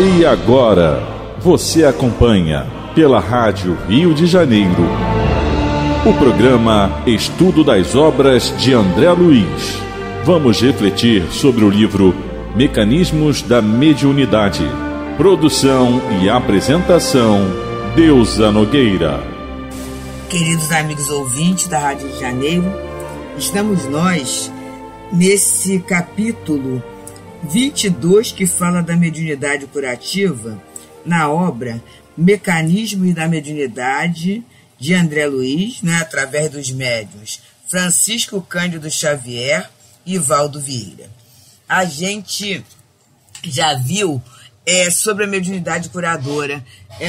E agora, você acompanha pela Rádio Rio de Janeiro o programa Estudo das Obras de André Luiz. Vamos refletir sobre o livro Mecanismos da Mediunidade. Produção e apresentação, Deusa Nogueira. Queridos amigos ouvintes da Rádio Rio de Janeiro, estamos nós nesse capítulo 22 que fala da mediunidade curativa na obra Mecanismos da Mediunidade de André Luiz, né, através dos médiuns Francisco Cândido Xavier e Valdo Vieira. A gente já viu sobre a mediunidade curadora,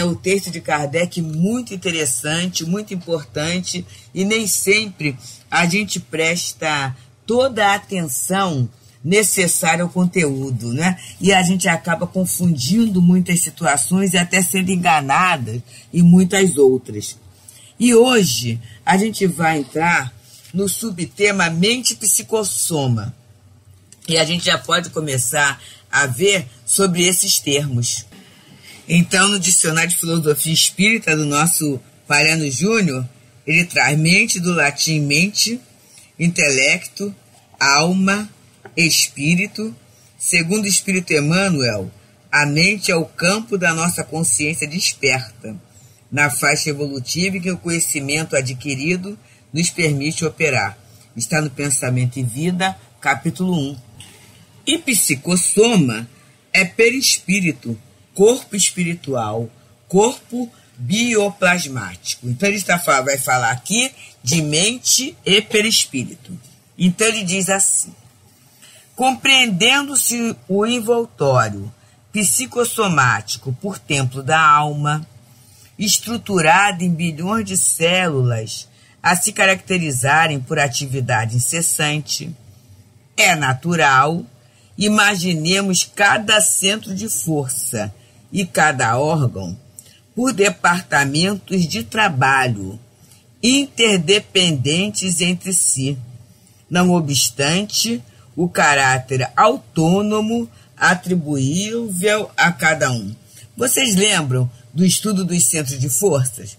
o texto de Kardec muito interessante, muito importante, e nem sempre a gente presta toda a atenção necessária ao conteúdo, né? E a gente acaba confundindo muitas situações e até sendo enganada em muitas outras. E hoje a gente vai entrar no subtema mente psicossoma. E a gente já pode começar a ver sobre esses termos. Então, no Dicionário de Filosofia Espírita do nosso Mariano Júnior, ele traz mente do latim mente, intelecto, alma, espírito. Segundo o Espírito Emmanuel, a mente é o campo da nossa consciência desperta, na faixa evolutiva em que o conhecimento adquirido nos permite operar. Está no Pensamento e Vida, capítulo 1. E psicossoma é perispírito, corpo espiritual, corpo bioplasmático. Então ele vai falar aqui de mente e perispírito. Então ele diz assim: compreendendo-se o envoltório psicossomático por templo da alma, estruturado em bilhões de células a se caracterizarem por atividade incessante, é natural, imaginemos cada centro de força e cada órgão por departamentos de trabalho, interdependentes entre si, não obstante o caráter autônomo atribuível a cada um. Vocês lembram do estudo dos centros de forças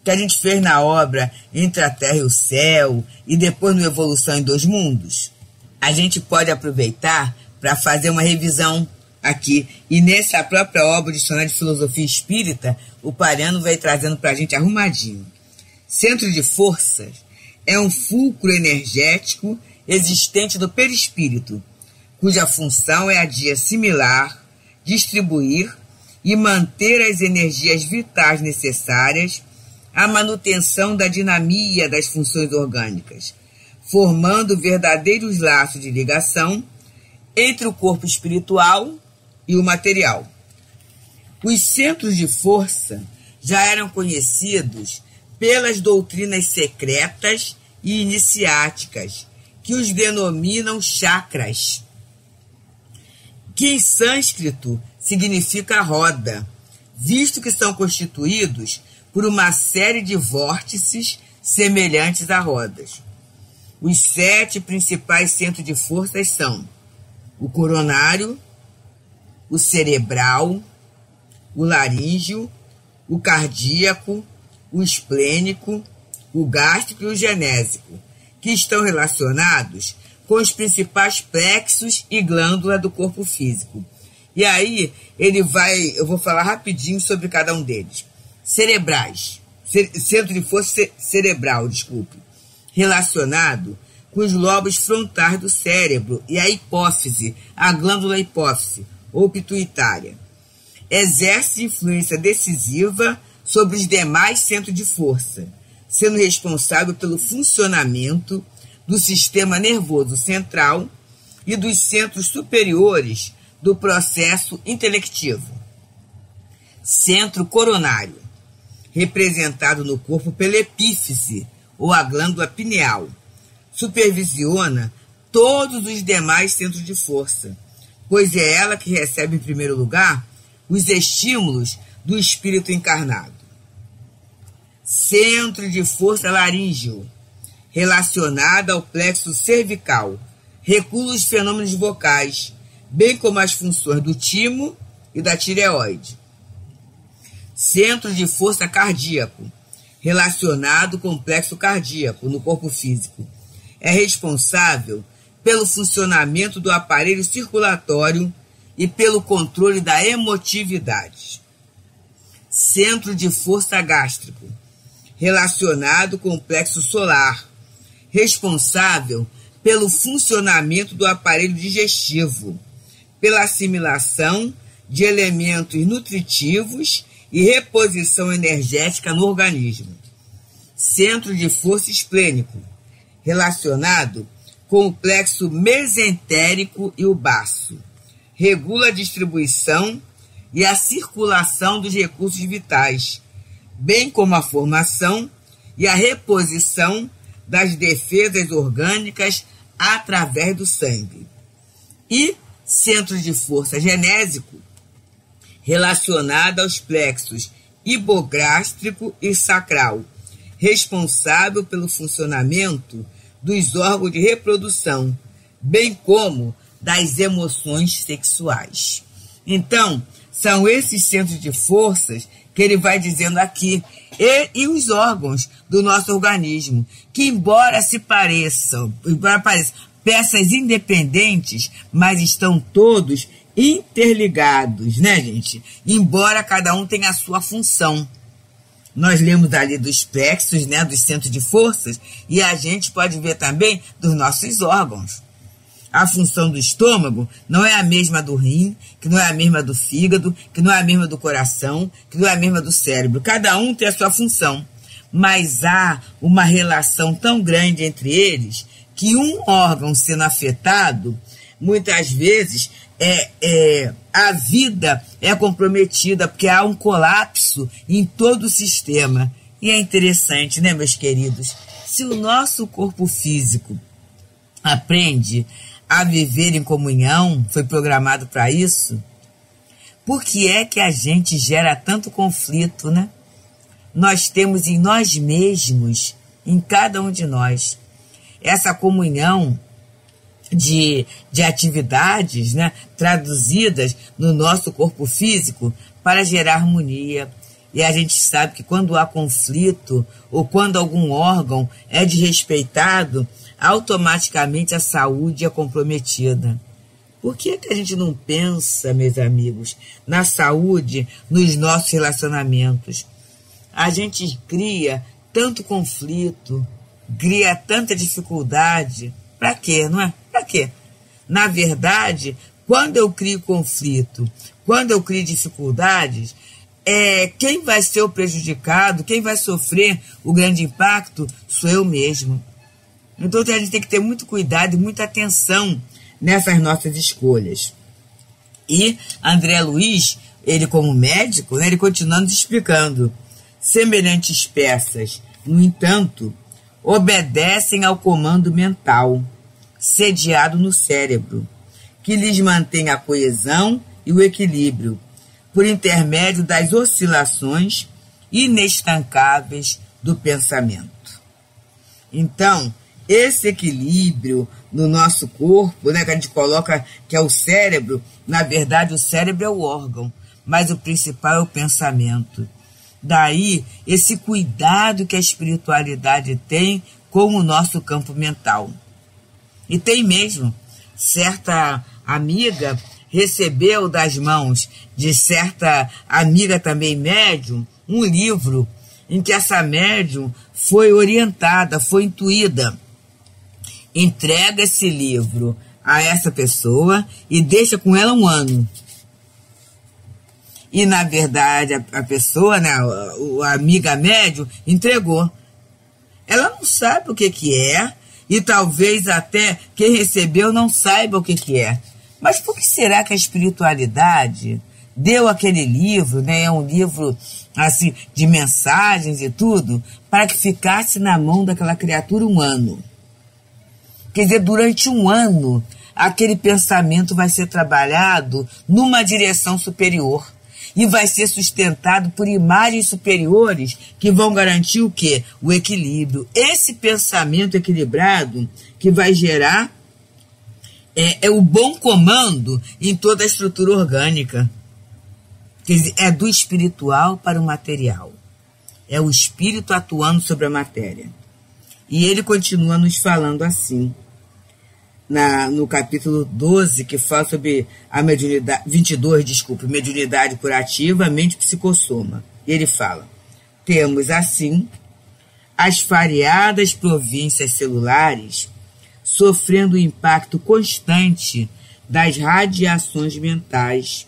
que a gente fez na obra Entre a Terra e o Céu e depois no Evolução em Dois Mundos? A gente pode aproveitar para fazer uma revisão aqui. E nessa própria obra, Dicionário de Filosofia Espírita, o Pariano vai trazendo para a gente arrumadinho. Centro de forças é um fulcro energético existente no perispírito, cuja função é a de assimilar, distribuir e manter as energias vitais necessárias à manutenção da dinamia das funções orgânicas, formando verdadeiros laços de ligação entre o corpo espiritual e o material. Os centros de força já eram conhecidos pelas doutrinas secretas e iniciáticas, que os denominam chakras, que em sânscrito significa roda, visto que são constituídos por uma série de vórtices semelhantes a rodas. Os 7 principais centros de forças são o coronário, o cerebral, o laríngeo, o cardíaco, o esplênico, o gástrico e o genésico, que estão relacionados com os principais plexos e glândulas do corpo físico. E aí, eu vou falar rapidinho sobre cada um deles. Cerebrais, centro de força cerebral, relacionado com os lobos frontais do cérebro e a hipófise, a glândula hipófise, ou pituitária. Exerce influência decisiva sobre os demais centros de força, sendo responsável pelo funcionamento do sistema nervoso central e dos centros superiores do processo intelectivo. Centro coronário, representado no corpo pela epífise, ou a glândula pineal, supervisiona todos os demais centros de força, pois é ela que recebe em primeiro lugar os estímulos do espírito encarnado. Centro de força laríngeo, relacionado ao plexo cervical, regula os fenômenos vocais, bem como as funções do timo e da tireoide. Centro de força cardíaco, relacionado com o complexo cardíaco no corpo físico. É responsável pelo funcionamento do aparelho circulatório e pelo controle da emotividade. Centro de força gástrico, relacionado com o plexo solar, responsável pelo funcionamento do aparelho digestivo, pela assimilação de elementos nutritivos e reposição energética no organismo. Centro de força esplênico, relacionado com o plexo mesentérico e o baço. Regula a distribuição e a circulação dos recursos vitais, bem como a formação e a reposição das defesas orgânicas através do sangue. E centro de força genésico, relacionado aos plexos hipogástrico e sacral, responsável pelo funcionamento dos órgãos de reprodução, bem como das emoções sexuais. Então, são esses centros de forças que ele vai dizendo aqui, e os órgãos do nosso organismo, que embora pareçam peças independentes, mas estão todos interligados, né, gente? Embora cada um tenha a sua função. Nós lemos ali dos plexos, né, dos centros de forças, e a gente pode ver também dos nossos órgãos. A função do estômago não é a mesma do rim, que não é a mesma do fígado, que não é a mesma do coração, que não é a mesma do cérebro. Cada um tem a sua função, mas há uma relação tão grande entre eles que um órgão sendo afetado, muitas vezes a vida é comprometida, porque há um colapso em todo o sistema. E é interessante, né, meus queridos? Se o nosso corpo físico aprende a viver em comunhão, foi programado para isso, por que é que a gente gera tanto conflito, né? Nós temos em nós mesmos, em cada um de nós, essa comunhão de atividades, né, traduzidas no nosso corpo físico para gerar harmonia. E a gente sabe que quando há conflito ou quando algum órgão é desrespeitado, automaticamente a saúde é comprometida. Por que a gente não pensa, meus amigos, na saúde, nos nossos relacionamentos? A gente cria tanto conflito, cria tanta dificuldade. Para quê, não é? Para quê? Na verdade, quando eu crio conflito, quando eu crio dificuldades, quem vai ser o prejudicado, quem vai sofrer o grande impacto, sou eu mesmo. Então a gente tem que ter muito cuidado e muita atenção nessas nossas escolhas. E André Luiz, ele como médico, né, ele continuando explicando, semelhantes peças, no entanto, obedecem ao comando mental, sediado no cérebro, que lhes mantém a coesão e o equilíbrio, por intermédio das oscilações inestancáveis do pensamento. Então, esse equilíbrio no nosso corpo, né, que a gente coloca que é o cérebro, na verdade o cérebro é o órgão, mas o principal é o pensamento. Daí, esse cuidado que a espiritualidade tem com o nosso campo mental. E tem mesmo, certa amiga recebeu das mãos de certa amiga também médium, um livro em que essa médium foi orientada, foi intuída. Entrega esse livro a essa pessoa e deixa com ela 1 ano. E, na verdade, a pessoa, né, a amiga médium, entregou. Ela não sabe o que é, e talvez até quem recebeu não saiba o que é. Mas por que será que a espiritualidade deu aquele livro, né, um livro assim, de mensagens e tudo, para que ficasse na mão daquela criatura 1 ano? Quer dizer, durante 1 ano, aquele pensamento vai ser trabalhado numa direção superior. E vai ser sustentado por imagens superiores que vão garantir o quê? O equilíbrio. Esse pensamento equilibrado que vai gerar o bom comando em toda a estrutura orgânica. Quer dizer, é do espiritual para o material. É o espírito atuando sobre a matéria. E ele continua nos falando assim, no capítulo 12, que fala sobre a mediunidade, 22, desculpe, mediunidade curativa, mente psicossoma. E ele fala: temos assim as variadas províncias celulares sofrendo o impacto constante das radiações mentais,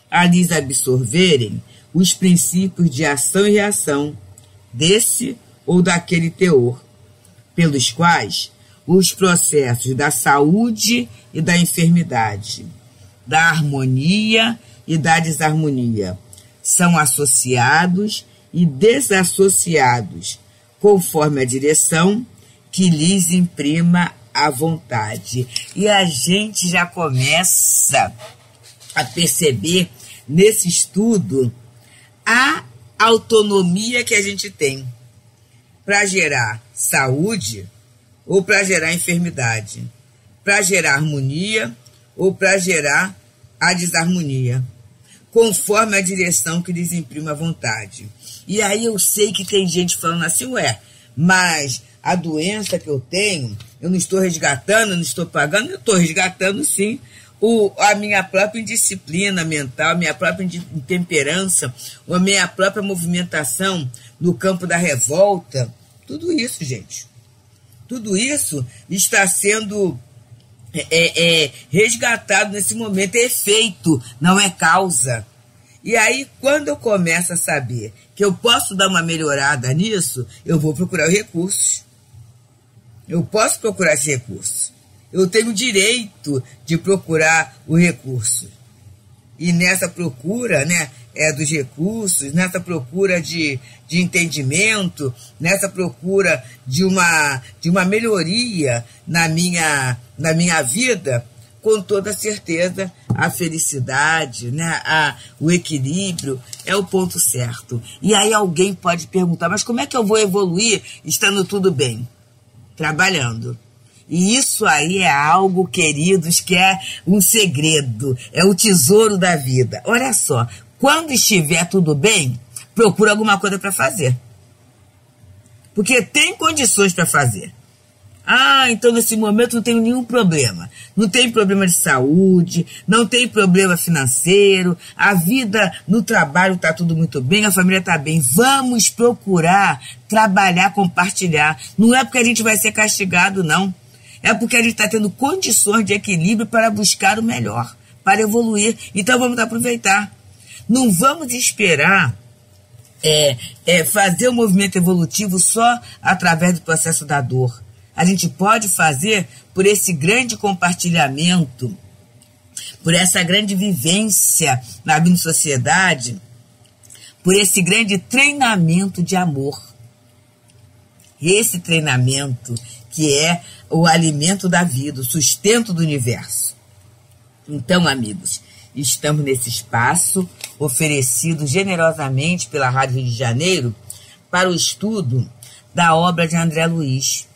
a lhes absorverem os princípios de ação e reação desse ou daquele teor, pelos quais os processos da saúde e da enfermidade, da harmonia e da desarmonia são associados e desassociados conforme a direção que lhes imprima a vontade. E a gente já começa a perceber nesse estudo a autonomia que a gente tem para gerar saúde ou para gerar enfermidade, para gerar harmonia ou para gerar a desarmonia, conforme a direção que lhes imprima a vontade. E aí eu sei que tem gente falando assim, mas a doença que eu tenho, eu não estou resgatando, eu não estou pagando, eu estou resgatando sim a minha própria indisciplina mental, a minha própria intemperança, a minha própria movimentação no campo da revolta. Tudo isso, gente. Tudo isso está sendo resgatado nesse momento. É efeito, não é causa. E aí, quando eu começo a saber que eu posso dar uma melhorada nisso, eu vou procurar os recursos. Eu posso procurar esse recurso. Eu tenho o direito de procurar o recurso. E nessa procura, dos recursos, nessa procura de entendimento, nessa procura de uma melhoria na minha vida, com toda certeza a felicidade, o equilíbrio é o ponto certo. E aí alguém pode perguntar, mas como é que eu vou evoluir estando tudo bem? Trabalhando. E isso aí é algo, queridos, que é um segredo, é o tesouro da vida. Olha só, quando estiver tudo bem, procura alguma coisa para fazer. Porque tem condições para fazer. Então nesse momento não tenho nenhum problema. Não tem problema de saúde, não tem problema financeiro, a vida no trabalho está tudo muito bem, a família está bem. Vamos procurar trabalhar, compartilhar. Não é porque a gente vai ser castigado, não. É porque a gente está tendo condições de equilíbrio para buscar o melhor, para evoluir. Então vamos aproveitar. Não vamos esperar fazer o movimento evolutivo só através do processo da dor. A gente pode fazer por esse grande compartilhamento, por essa grande vivência na vida em sociedade, por esse grande treinamento de amor. Esse treinamento que é o alimento da vida, o sustento do universo. Então, amigos, estamos nesse espaço oferecido generosamente pela Rádio Rio de Janeiro para o estudo da obra de André Luiz.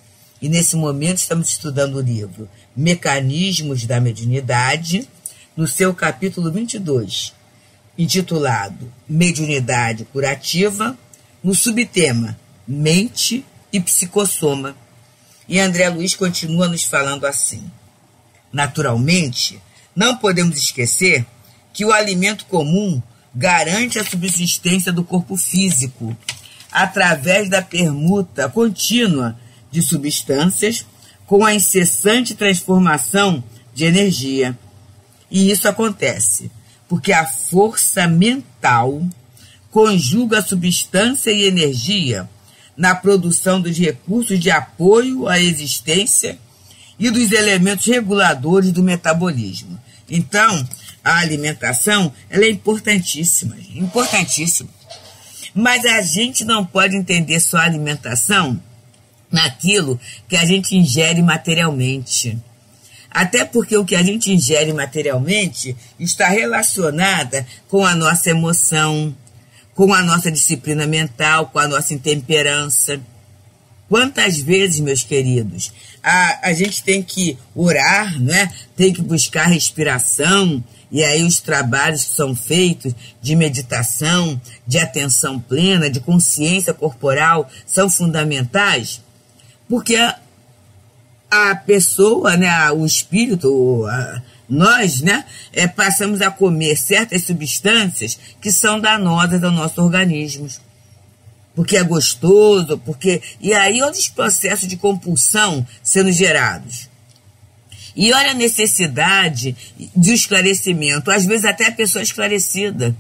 E nesse momento estamos estudando o livro Mecanismos da Mediunidade, no seu capítulo 22, intitulado Mediunidade Curativa, no subtema Mente e Psicossoma. E André Luiz continua nos falando assim: naturalmente, não podemos esquecer que o alimento comum garante a subsistência do corpo físico através da permuta contínua de substâncias com a incessante transformação de energia. E isso acontece porque a força mental conjuga a substância e energia na produção dos recursos de apoio à existência e dos elementos reguladores do metabolismo. Então, a alimentação ela é importantíssima. Mas a gente não pode entender só a alimentação naquilo que a gente ingere materialmente. Até porque o que a gente ingere materialmente está relacionada com a nossa emoção, com a nossa disciplina mental, com a nossa intemperança. Quantas vezes, meus queridos, a gente tem que orar, né? Tem que buscar respiração, e aí os trabalhos que são feitos de meditação, de atenção plena, de consciência corporal, são fundamentais, porque a pessoa, né, o espírito, nós, né, passamos a comer certas substâncias que são danosas ao nosso organismo. Porque é gostoso, e aí olha os processos de compulsão sendo gerados. E olha a necessidade de esclarecimento, às vezes até a pessoa esclarecida.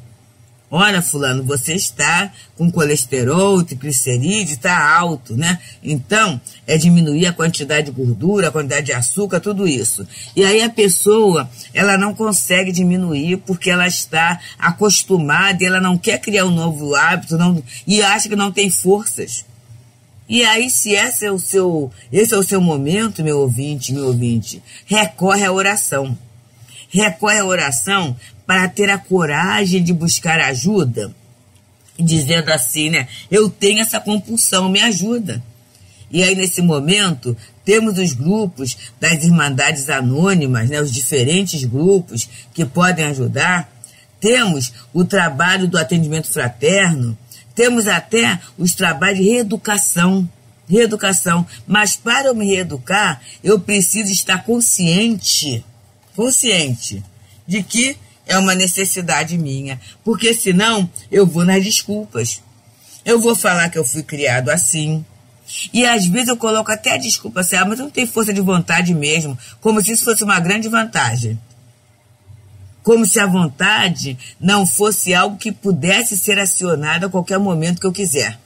Olha, fulano, você está com colesterol, triglicerídeo, está alto, né? Então, é diminuir a quantidade de gordura, a quantidade de açúcar, tudo isso. E aí a pessoa, ela não consegue diminuir porque ela está acostumada e ela não quer criar um novo hábito e acha que não tem forças. E aí, se esse é o seu momento, meu ouvinte, recorre à oração. Recorre à oração para ter a coragem de buscar ajuda, dizendo assim, né? Eu tenho essa compulsão, me ajuda. E aí, nesse momento, temos os grupos das Irmandades Anônimas, né? Os diferentes grupos que podem ajudar. Temos o trabalho do atendimento fraterno. Temos até os trabalhos de reeducação. Mas para eu me reeducar, eu preciso estar consciente de que é uma necessidade minha, porque senão eu vou nas desculpas. Eu vou falar que eu fui criado assim. E às vezes eu coloco até a desculpa assim, mas eu não tenho força de vontade mesmo, como se isso fosse uma grande vantagem. Como se a vontade não fosse algo que pudesse ser acionado a qualquer momento que eu quiser.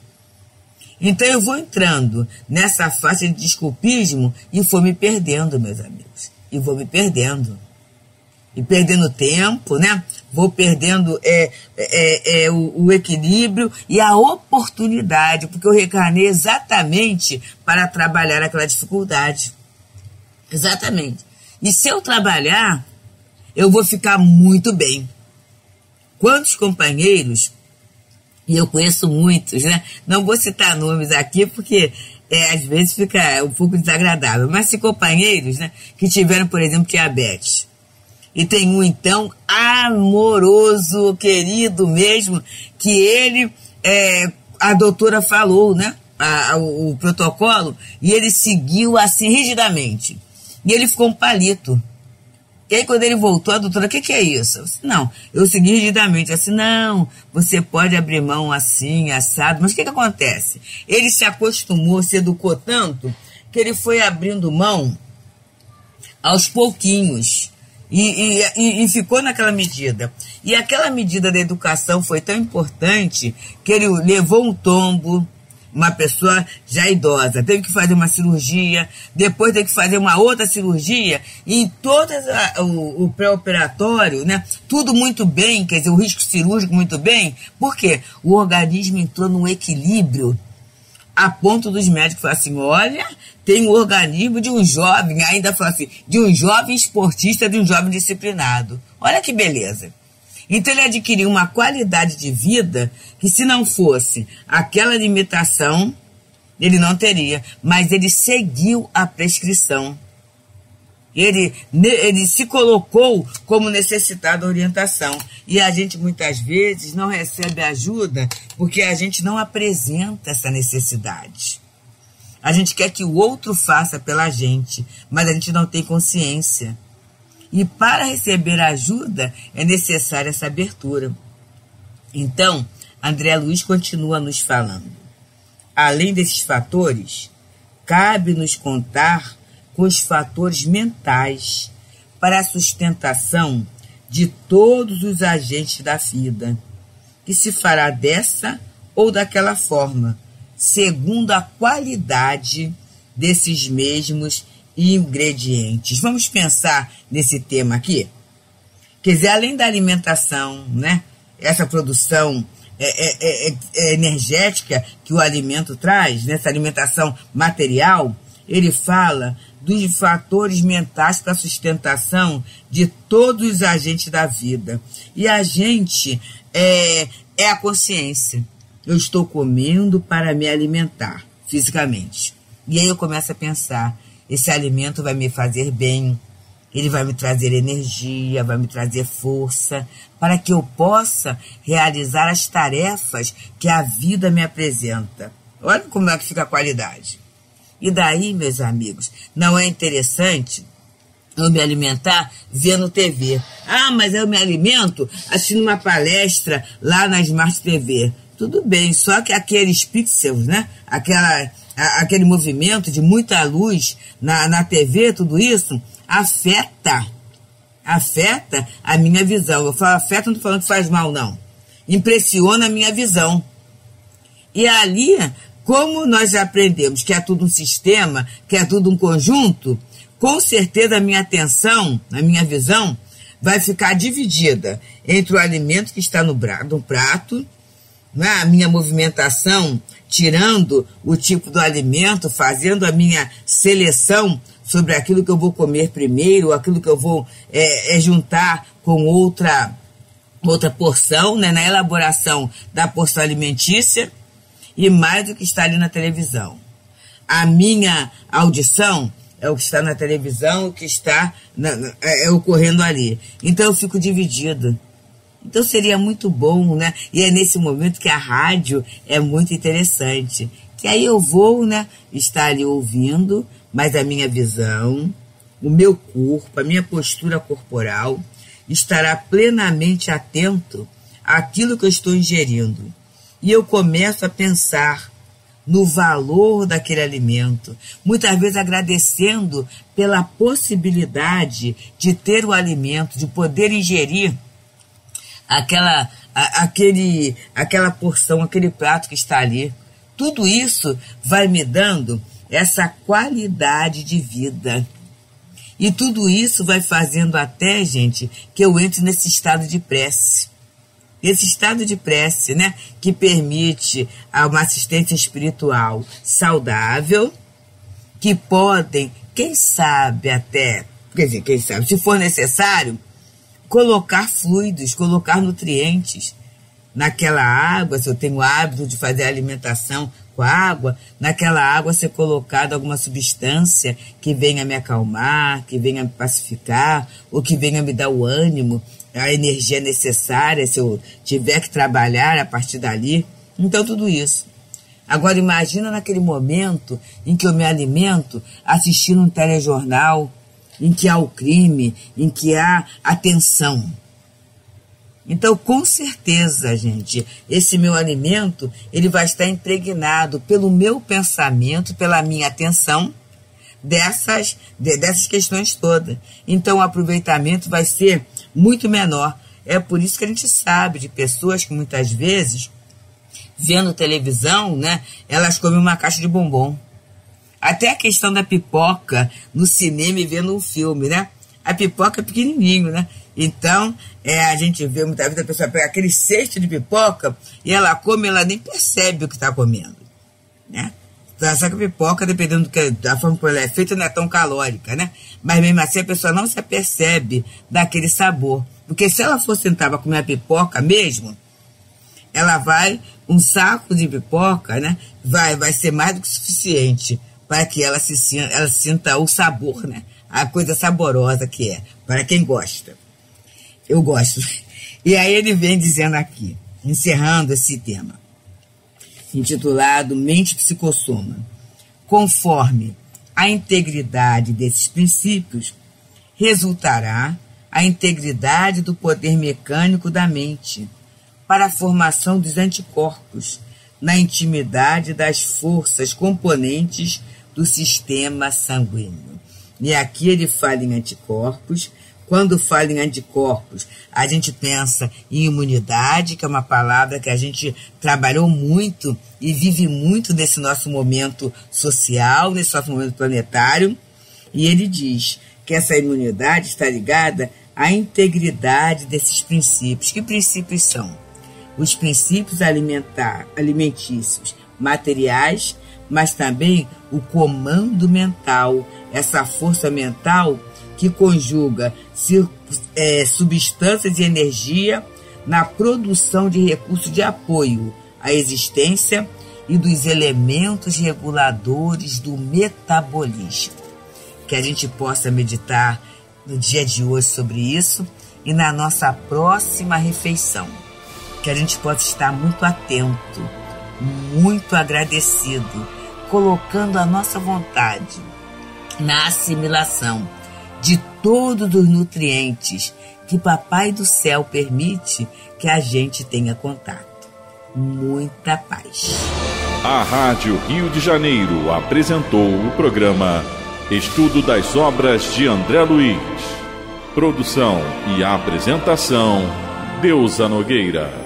Então eu vou entrando nessa fase de desculpismo e vou me perdendo, meus amigos. E vou me perdendo. E perdendo tempo, né? Vou perdendo o equilíbrio e a oportunidade, porque eu reencarnei exatamente para trabalhar aquela dificuldade. Exatamente. E se eu trabalhar, eu vou ficar muito bem. Quantos companheiros, e eu conheço muitos, né? Não vou citar nomes aqui porque às vezes fica um pouco desagradável, mas se companheiros, né, que tiveram, por exemplo, diabetes. E tem um, então, amoroso, querido mesmo, que ele, a doutora falou, né, o protocolo, e ele seguiu assim rigidamente. E ele ficou um palito. E aí, quando ele voltou, a doutora, o que é isso? Eu disse, não, eu segui rigidamente. Eu disse, não, você pode abrir mão assim, assado. Mas o que acontece? Ele se acostumou, se educou tanto, que ele foi abrindo mão aos pouquinhos. E ficou naquela medida. E aquela medida da educação foi tão importante que ele levou um tombo. Uma pessoa já idosa, teve que fazer uma cirurgia, depois teve que fazer uma outra cirurgia, e em todo o pré-operatório, né, tudo muito bem, quer dizer, o risco cirúrgico muito bem, porque o organismo entrou num equilíbrio, a ponto dos médicos falarem assim, olha, tem o organismo de um jovem, ainda fala assim, de um jovem esportista, de um jovem disciplinado. Olha que beleza. Então ele adquiriu uma qualidade de vida que, se não fosse aquela limitação, ele não teria. Mas ele seguiu a prescrição. Ele se colocou como necessitado de orientação. E a gente muitas vezes não recebe ajuda porque a gente não apresenta essa necessidade. A gente quer que o outro faça pela gente, mas a gente não tem consciência. E para receber ajuda é necessária essa abertura. Então, André Luiz continua nos falando. Além desses fatores, cabe-nos contar com os fatores mentais para a sustentação de todos os agentes da vida, que se fará dessa ou daquela forma, segundo a qualidade desses mesmos ingredientes. Vamos pensar nesse tema aqui? Quer dizer, além da alimentação, né? Essa produção energética que o alimento traz, nessa alimentação material, ele fala dos fatores mentais para a sustentação de todos os agentes da vida. E a gente é a consciência. Eu estou comendo para me alimentar fisicamente. E aí eu começo a pensar, esse alimento vai me fazer bem, ele vai me trazer energia, vai me trazer força, para que eu possa realizar as tarefas que a vida me apresenta. Olha como é que fica a qualidade. E daí, meus amigos, não é interessante eu me alimentar vendo TV. Ah, mas eu me alimento assistindo uma palestra lá na Smart TV. Tudo bem, só que aqueles pixels, né? Aquele movimento de muita luz na TV, tudo isso, afeta a minha visão. Eu falo afeta, não estou falando que faz mal, não. Impressiona a minha visão. E ali, como nós já aprendemos que é tudo um sistema, que é tudo um conjunto, com certeza a minha atenção, a minha visão, vai ficar dividida entre o alimento que está no prato, né? A minha movimentação, tirando o tipo do alimento, fazendo a minha seleção sobre aquilo que eu vou comer primeiro, aquilo que eu vou juntar com outra porção, né? Na elaboração da porção alimentícia, e mais do que está ali na televisão. A minha audição é o que está na televisão, o que está ocorrendo ali. Então eu fico dividida. Então seria muito bom, né? E é nesse momento que a rádio é muito interessante. Que aí eu vou, né, estar ali ouvindo, mas a minha visão, o meu corpo, a minha postura corporal estará plenamente atento àquilo que eu estou ingerindo. E eu começo a pensar no valor daquele alimento, muitas vezes agradecendo pela possibilidade de ter o alimento, de poder ingerir aquela porção, aquele prato que está ali. Tudo isso vai me dando essa qualidade de vida. E tudo isso vai fazendo até, gente, que eu entre nesse estado de prece. Esse estado de prece, né, que permite uma assistência espiritual saudável, que podem, quem sabe, se for necessário, colocar fluidos, colocar nutrientes naquela água, se eu tenho o hábito de fazer a alimentação com a água, naquela água ser colocada alguma substância que venha me acalmar, que venha me pacificar, ou que venha me dar o ânimo, a energia necessária, se eu tiver que trabalhar a partir dali. Então, tudo isso. Agora, imagina naquele momento em que eu me alimento assistindo um telejornal, em que há o crime, em que há a tensão. Então, com certeza, gente, esse meu alimento, ele vai estar impregnado pelo meu pensamento, pela minha atenção, dessas questões todas. Então, o aproveitamento vai ser muito menor. É por isso que a gente sabe de pessoas que muitas vezes, vendo televisão, né, elas comem uma caixa de bombom. Até a questão da pipoca no cinema e vendo um filme, né? A pipoca é pequenininho, né? Então, a gente vê muitas vezes a pessoa pega aquele cesto de pipoca e ela come, ela nem percebe o que está comendo, né? Essa pipoca, dependendo da forma como ela é feita, não é tão calórica, né? Mas mesmo assim a pessoa não se apercebe daquele sabor. Porque se ela for sentar para comer a pipoca mesmo, ela um saco de pipoca, né? Vai ser mais do que suficiente para que ela sinta o sabor, né? A coisa saborosa que é, para quem gosta. Eu gosto. E aí ele vem dizendo aqui, encerrando esse tema, intitulado Mente Psicossoma. Conforme a integridade desses princípios, resultará a integridade do poder mecânico da mente para a formação dos anticorpos na intimidade das forças componentes do sistema sanguíneo. E aqui ele fala em anticorpos. Quando fala em anticorpos, a gente pensa em imunidade, que é uma palavra que a gente trabalhou muito e vive muito nesse nosso momento social, nesse nosso momento planetário. E ele diz que essa imunidade está ligada à integridade desses princípios. Que princípios são? Os princípios alimentícios, materiais, mas também o comando mental, essa força mental que conjuga substâncias de energia na produção de recursos de apoio à existência e dos elementos reguladores do metabolismo. Que a gente possa meditar no dia de hoje sobre isso e na nossa próxima refeição. Que a gente possa estar muito atento, muito agradecido, colocando a nossa vontade na assimilação de todos os nutrientes que Papai do Céu permite que a gente tenha contato. Muita paz. A Rádio Rio de Janeiro apresentou o programa Estudo das Obras de André Luiz. Produção e apresentação, Deusa Nogueira.